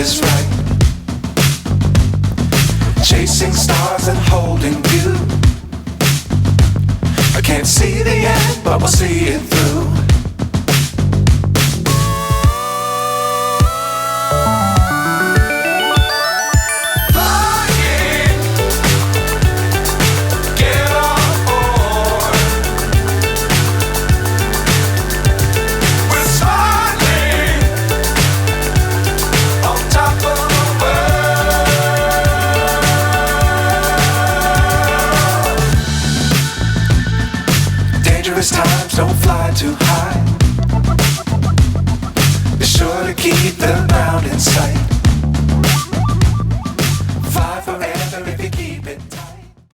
is right. Chasing stars and holding you. I can't see the end, but we'll see it through. Times don't fly too high. Be sure to keep the ground in sight.